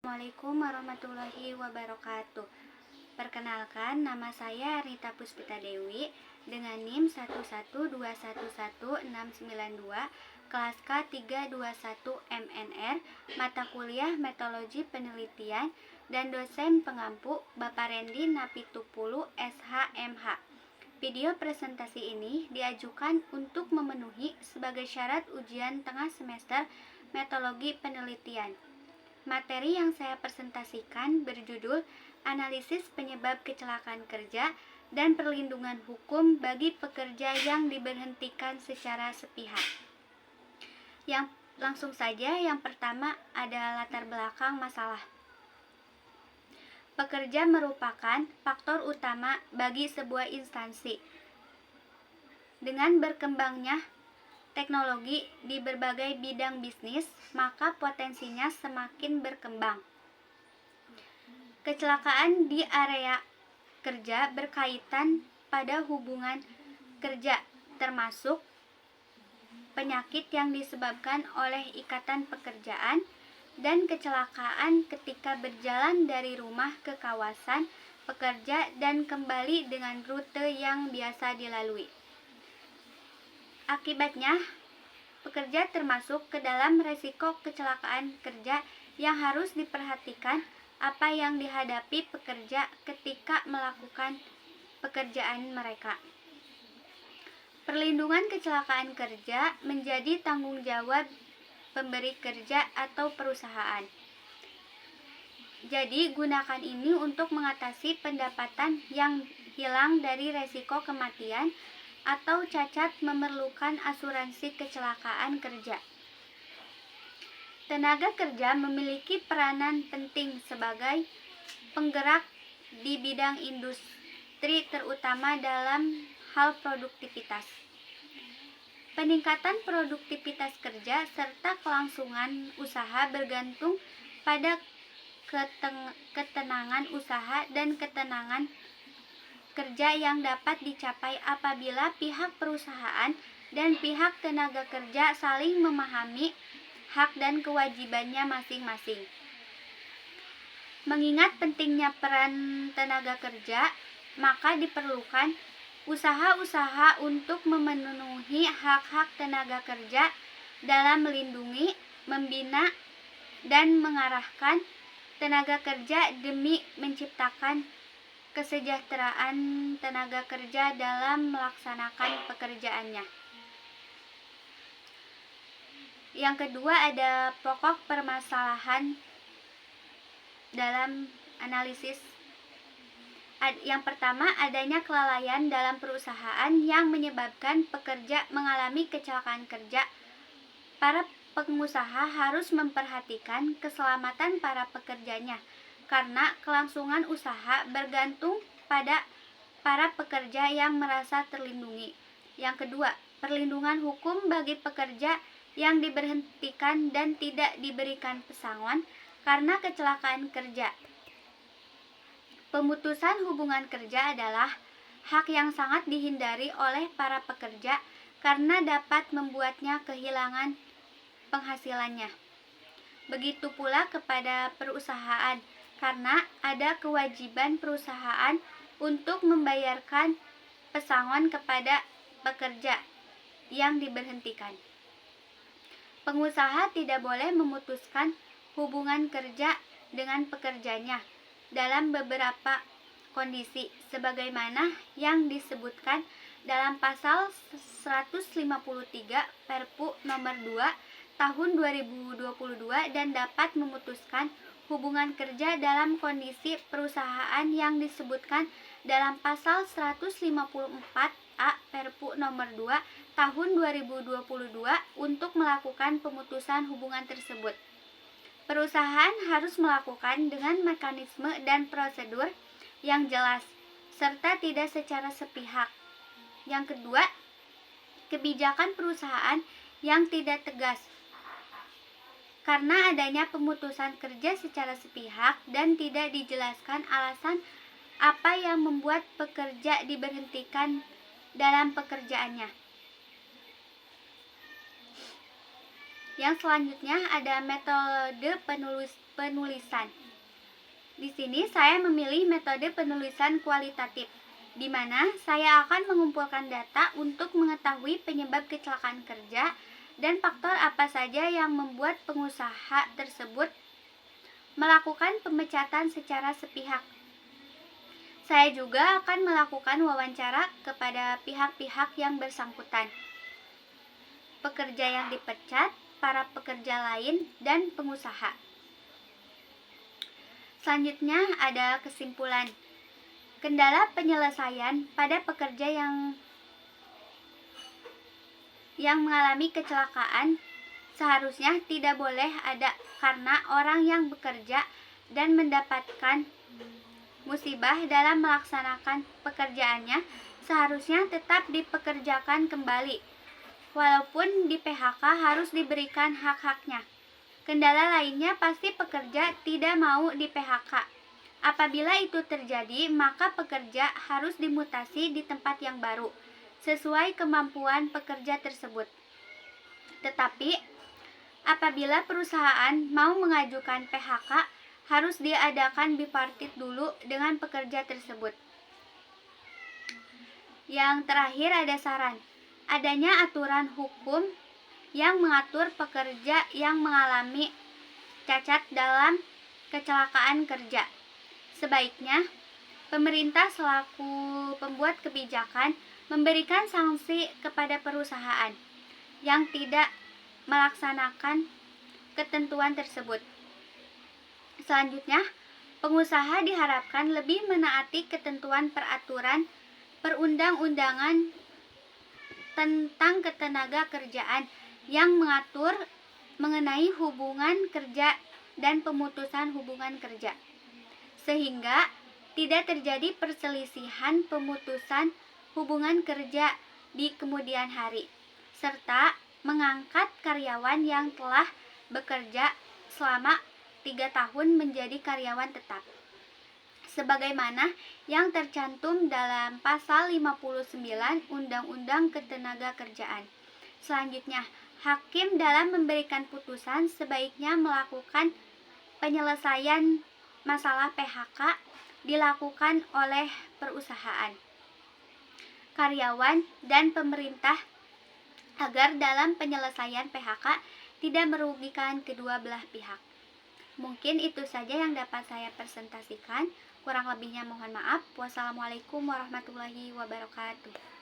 Assalamualaikum warahmatullahi wabarakatuh. Perkenalkan, nama saya Rita Puspita Dewi dengan NIM 112116992, kelas K321 MNR, mata kuliah Metodologi Penelitian, dan dosen pengampu Bapak Rendi Napitupulu SHMH. Video presentasi ini diajukan untuk memenuhi sebagai syarat ujian tengah semester Metodologi Penelitian. Materi yang saya presentasikan berjudul Analisis Penyebab Kecelakaan Kerja dan Perlindungan Hukum bagi Pekerja yang Diberhentikan secara Sepihak. Langsung saja, yang pertama ada latar belakang masalah. Pekerja merupakan faktor utama bagi sebuah instansi. Dengan berkembangnya teknologi di berbagai bidang bisnis, maka potensinya semakin berkembang. Kecelakaan di area kerja berkaitan pada hubungan kerja, termasuk penyakit yang disebabkan oleh ikatan pekerjaan dan kecelakaan ketika berjalan dari rumah ke kawasan pekerja dan kembali dengan rute yang biasa dilalui. Akibatnya, pekerja termasuk ke dalam resiko kecelakaan kerja yang harus diperhatikan apa yang dihadapi pekerja ketika melakukan pekerjaan mereka. Perlindungan kecelakaan kerja menjadi tanggung jawab pemberi kerja atau perusahaan. Jadi, gunakan ini untuk mengatasi pendapatan yang hilang dari resiko kematian atau cacat memerlukan asuransi kecelakaan kerja. Tenaga kerja memiliki peranan penting sebagai penggerak di bidang industri, terutama dalam hal produktivitas. Peningkatan produktivitas kerja serta kelangsungan usaha bergantung pada ketenangan usaha dan ketenangan kerja yang dapat dicapai apabila pihak perusahaan dan pihak tenaga kerja saling memahami hak dan kewajibannya masing-masing. Mengingat pentingnya peran tenaga kerja, maka diperlukan usaha-usaha untuk memenuhi hak-hak tenaga kerja dalam melindungi, membina, dan mengarahkan tenaga kerja demi menciptakan kesejahteraan tenaga kerja dalam melaksanakan pekerjaannya. Yang kedua ada pokok permasalahan dalam analisis. Yang pertama, adanya kelalaian dalam perusahaan yang menyebabkan pekerja mengalami kecelakaan kerja. Para pengusaha harus memperhatikan keselamatan para pekerjanya, karena kelangsungan usaha bergantung pada para pekerja yang merasa terlindungi. Yang kedua, perlindungan hukum bagi pekerja yang diberhentikan dan tidak diberikan pesangon karena kecelakaan kerja. Pemutusan hubungan kerja adalah hak yang sangat dihindari oleh para pekerja karena dapat membuatnya kehilangan penghasilannya. Begitu pula kepada perusahaan, karena ada kewajiban perusahaan untuk membayarkan pesangon kepada pekerja yang diberhentikan. Pengusaha tidak boleh memutuskan hubungan kerja dengan pekerjanya dalam beberapa kondisi, sebagaimana yang disebutkan dalam pasal 153 Perpu nomor 2 tahun 2022 dan dapat memutuskan hubungan kerja dalam kondisi perusahaan yang disebutkan dalam pasal 154A Perpu nomor 2 tahun 2022 untuk melakukan pemutusan hubungan tersebut. Perusahaan harus melakukan dengan mekanisme dan prosedur yang jelas serta tidak secara sepihak. Yang kedua, kebijakan perusahaan yang tidak tegas. Karena adanya pemutusan kerja secara sepihak dan tidak dijelaskan alasan apa yang membuat pekerja diberhentikan dalam pekerjaannya. Yang selanjutnya ada metode penulisan. Di sini saya memilih metode penulisan kualitatif, di mana saya akan mengumpulkan data untuk mengetahui penyebab kecelakaan kerja dan faktor apa saja yang membuat pengusaha tersebut melakukan pemecatan secara sepihak. Saya juga akan melakukan wawancara kepada pihak-pihak yang bersangkutan, pekerja yang dipecat, para pekerja lain, dan pengusaha. Selanjutnya ada kesimpulan. Kendala penyelesaian pada pekerja yang mengalami kecelakaan seharusnya tidak boleh ada, karena orang yang bekerja dan mendapatkan musibah dalam melaksanakan pekerjaannya seharusnya tetap dipekerjakan kembali. Walaupun di PHK harus diberikan hak-haknya. Kendala lainnya pasti pekerja tidak mau di PHK. Apabila itu terjadi, maka pekerja harus dimutasi di tempat yang baru, sesuai kemampuan pekerja tersebut. Tetapi, apabila perusahaan mau mengajukan PHK, harus diadakan bipartit dulu dengan pekerja tersebut. Yang terakhir ada saran. Adanya aturan hukum yang mengatur pekerja yang mengalami cacat dalam kecelakaan kerja. Sebaiknya, pemerintah selaku pembuat kebijakan memberikan sanksi kepada perusahaan yang tidak melaksanakan ketentuan tersebut. Selanjutnya, pengusaha diharapkan lebih menaati ketentuan peraturan perundang-undangan tentang ketenaga kerjaan yang mengatur mengenai hubungan kerja dan pemutusan hubungan kerja, sehingga tidak terjadi perselisihan pemutusan hubungan kerja di kemudian hari, serta mengangkat karyawan yang telah bekerja selama 3 tahun menjadi karyawan tetap, sebagaimana yang tercantum dalam pasal 59 Undang-Undang Ketenagakerjaan. Selanjutnya, hakim dalam memberikan putusan sebaiknya melakukan penyelesaian masalah PHK dilakukan oleh perusahaan, karyawan, dan pemerintah agar dalam penyelesaian PHK tidak merugikan kedua belah pihak. Mungkin itu saja yang dapat saya presentasikan. Kurang lebihnya mohon maaf. Wassalamualaikum warahmatullahi wabarakatuh.